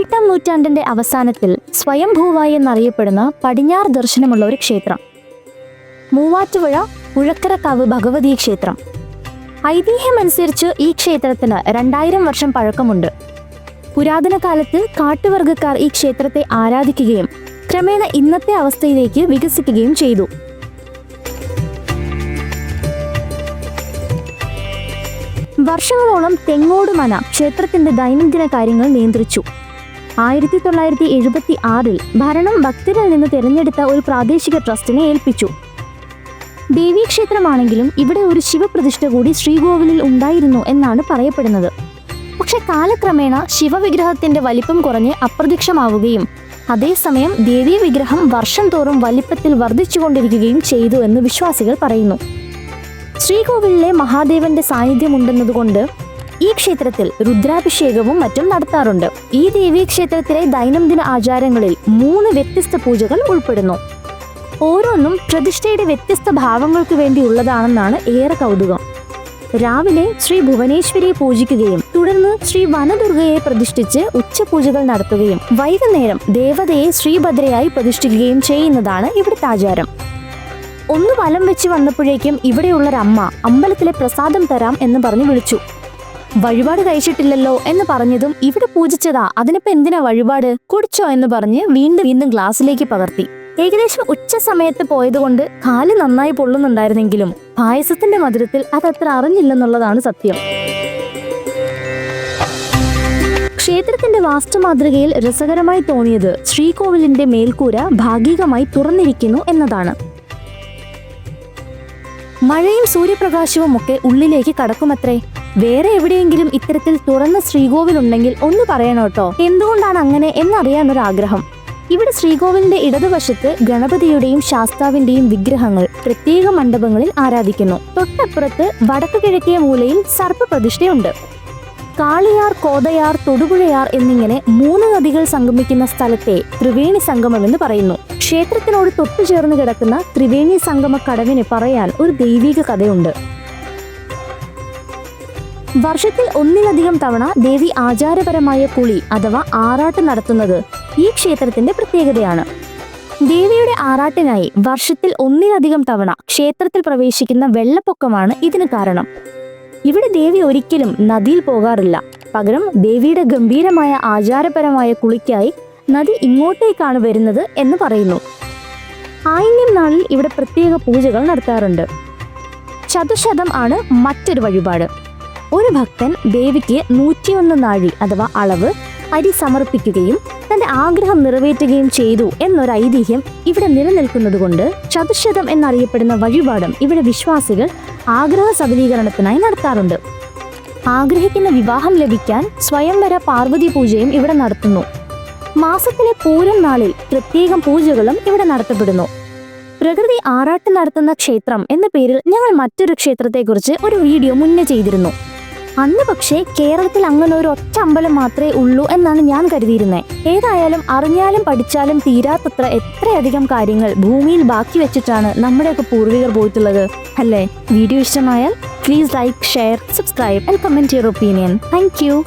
18-ാം നൂറ്റാണ്ടിന്റെ അവസാനത്തിൽ സ്വയംഭൂവായി എന്നറിയപ്പെടുന്ന പടിഞ്ഞാറ് ദർശനമുള്ള ഒരു ക്ഷേത്രം, മൂവാറ്റുപുഴ പുഴക്കരക്കാവ് ഭഗവതി ക്ഷേത്രം. ഐതിഹ്യമനുസരിച്ച് ഈ ക്ഷേത്രത്തിന് 2000 വർഷം പഴക്കമുണ്ട്. പുരാതന കാലത്ത് കാട്ടുവർഗക്കാർ ഈ ക്ഷേത്രത്തെ ആരാധിക്കുകയും ക്രമേണ ഇന്നത്തെ അവസ്ഥയിലേക്ക് വികസിക്കുകയും ചെയ്തു. വർഷങ്ങളോളം തെങ്ങോട് മന ക്ഷേത്രത്തിന്റെ ദൈനംദിന കാര്യങ്ങൾ നിയന്ത്രിച്ചു. 1976 ഭരണം ഭക്തരിൽ നിന്ന് തിരഞ്ഞെടുത്ത ഒരു പ്രാദേശിക ട്രസ്റ്റിനെ ഏൽപ്പിച്ചു. ദേവീക്ഷേത്രമാണെങ്കിലും ഇവിടെ ഒരു ശിവപ്രതിഷ്ഠ കൂടി ശ്രീകോവിലിൽ ഉണ്ടായിരുന്നു എന്നാണ് പറയപ്പെടുന്നത്. പക്ഷെ കാലക്രമേണ ശിവവിഗ്രഹത്തിന്റെ വലിപ്പം കുറഞ്ഞ് അപ്രത്യക്ഷമാവുകയും അതേസമയം ദേവീ വിഗ്രഹം വർഷം തോറും വലിപ്പത്തിൽ വർദ്ധിച്ചുകൊണ്ടിരിക്കുകയും ചെയ്തു എന്ന് വിശ്വാസികൾ പറയുന്നു. ശ്രീകോവിലിലെ മഹാദേവന്റെ സാന്നിധ്യമുണ്ടെന്നതുകൊണ്ട് ഈ ക്ഷേത്രത്തിൽ രുദ്രാഭിഷേകവും മറ്റും നടത്താറുണ്ട്. ഈ ദേവീക്ഷേത്രത്തിലെ ദൈനംദിന ആചാരങ്ങളിൽ 3 വ്യത്യസ്ത പൂജകൾ ഉൾപ്പെടുന്നു. ഓരോന്നും പ്രതിഷ്ഠയുടെ വ്യത്യസ്ത ഭാവങ്ങൾക്ക് വേണ്ടിയുള്ളതാണെന്നാണ് ഏറെ കൗതുകം. രാവിലെ ശ്രീ ഭുവനേശ്വരിയെ പൂജിക്കുകയും തുടർന്ന് ശ്രീ വനദുർഗയെ പ്രതിഷ്ഠിച്ച് ഉച്ചപൂജകൾ നടത്തുകയും വൈകുന്നേരം ദേവതയെ ശ്രീഭദ്രയായി പ്രതിഷ്ഠിക്കുകയും ചെയ്യുന്നതാണ് ഇവിടുത്തെ ആചാരം. ഒന്ന് വലം വെച്ച് വന്നപ്പോഴേക്കും ഇവിടെയുള്ളൊരമ്മ അമ്പലത്തിലെ പ്രസാദം തരാം എന്ന് പറഞ്ഞ് വിളിച്ചു. വഴിപാട് കഴിച്ചിട്ടില്ലല്ലോ എന്ന് പറഞ്ഞതും ഇവിടെ പൂജിച്ചതാ, അതിനിപ്പോ എന്തിനാ വഴിപാട്, കുടിച്ചോ എന്ന് പറഞ്ഞ് വീണ്ടും ഗ്ലാസ്സിലേക്ക് പകർത്തി. ഏകദേശം ഉച്ച സമയത്ത് പോയതുകൊണ്ട് കാല് നന്നായി പൊള്ളുന്നുണ്ടായിരുന്നെങ്കിലും പായസത്തിന്റെ മധുരത്തിൽ അതത്ര അറിഞ്ഞില്ലെന്നുള്ളതാണ് സത്യം. ക്ഷേത്രത്തിന്റെ വാസ്തുമാതൃകയിൽ രസകരമായി തോന്നിയത് ശ്രീകോവിലിന്റെ മേൽക്കൂര ഭാഗികമായി തുറന്നിരിക്കുന്നു എന്നതാണ്. മഴയും സൂര്യപ്രകാശവും ഒക്കെ ഉള്ളിലേക്ക് കടക്കുമത്രേ. വേറെ എവിടെയെങ്കിലും ഇത്തരത്തിൽ തുറന്ന ശ്രീകോവിലുണ്ടെങ്കിൽ ഒന്ന് പറയണോട്ടോ, എന്തുകൊണ്ടാണ് അങ്ങനെ എന്നറിയാനൊരാഗ്രഹം. ഇവിടെ ശ്രീകോവിലിന്റെ ഇടതുവശത്ത് ഗണപതിയുടെയും ശാസ്താവിന്റെയും വിഗ്രഹങ്ങൾ പ്രത്യേക മണ്ഡപങ്ങളിൽ ആരാധിക്കുന്നു. തൊട്ടപ്പുറത്ത് വടക്കു കിഴക്കേ മൂലയിൽ സർപ്പപ്രതിഷ്ഠയുണ്ട്. കാളിയാർ, കോതയാർ, തൊടുപുഴയാർ എന്നിങ്ങനെ 3 നദികൾ സംഗമിക്കുന്ന സ്ഥലത്തെ ത്രിവേണി സംഗമമെന്ന് പറയുന്നു. ക്ഷേത്രത്തിനോട് തൊട്ടുചേർന്ന് കിടക്കുന്ന ത്രിവേണി സംഗമ കടവിന് പറയാൻ ഒരു ദൈവിക കഥയുണ്ട്. വർഷത്തിൽ 1-ലധികം തവണ ദേവി ആചാരപരമായ കുളി അഥവാ ആറാട്ട് നടത്തുന്നത് ഈ ക്ഷേത്രത്തിന്റെ പ്രത്യേകതയാണ്. ദേവിയുടെ ആറാട്ടിനായി വർഷത്തിൽ 1-ലധികം തവണ ക്ഷേത്രത്തിൽ പ്രവേശിക്കുന്ന വെള്ളപ്പൊക്കമാണ് ഇതിന് കാരണം. ഇവിടെ ദേവി ഒരിക്കലും നദിയിൽ പോകാറില്ല. പകരം ദേവിയുടെ ഗംഭീരമായ ആചാരപരമായ കുളിക്കായി നദി ഇങ്ങോട്ടേക്കാണ് വരുന്നത് എന്ന് പറയുന്നു. ആയില്യം നാളിൽ ഇവിടെ പ്രത്യേക പൂജകൾ നടത്താറുണ്ട്. ചതുശതം ആണ് മറ്റൊരു വഴിപാട്. ഒരു ഭക്തൻ ദേവിക്ക് 101 നാഴി അഥവാ അളവ് അരി സമർപ്പിക്കുകയും തന്റെ ആഗ്രഹം നിറവേറ്റുകയും ചെയ്തു എന്നൊരു ഐതിഹ്യം ഇവിടെ നിലനിൽക്കുന്നതുകൊണ്ട് ചതുശതം എന്നറിയപ്പെടുന്ന വഴിപാടും ഇവിടെ വിശ്വാസികൾ ആഗ്രഹ സബലീകരണത്തിനായി നടത്താറുണ്ട്. ആഗ്രഹിക്കുന്ന വിവാഹം ലഭിക്കാൻ സ്വയംവര പാർവതി പൂജയും ഇവിടെ നടത്തുന്നു. മാസത്തിലെ പൂരം നാളിൽ പ്രത്യേകം പൂജകളും ഇവിടെ നടത്തപ്പെടുന്നു. പ്രകൃതി ആറാട്ട് നടത്തുന്ന ക്ഷേത്രം എന്ന പേരിൽ ഞങ്ങൾ മറ്റൊരു ക്ഷേത്രത്തെക്കുറിച്ച് ഒരു വീഡിയോ മുന്നേ ചെയ്തിരുന്നു. അന്ന് പക്ഷേ കേരളത്തിൽ അങ്ങനെ ഒരു ഒറ്റ അമ്പലം മാത്രമേ ഉള്ളൂ എന്നാണ് ഞാൻ കരുതിയിരുന്നത്. ഏതായാലും അറിഞ്ഞാലും പഠിച്ചാലും തീരാത്തത്ര എത്രയധികം കാര്യങ്ങൾ ഭൂമിയിൽ ബാക്കി വെച്ചിട്ടാണ് നമ്മുടെയൊക്കെ പൂർവികർ പോയിട്ടുള്ളത് അല്ലേ? വീഡിയോ ഇഷ്ടമായാൽ please like, share, subscribe and comment your opinion. Thank you.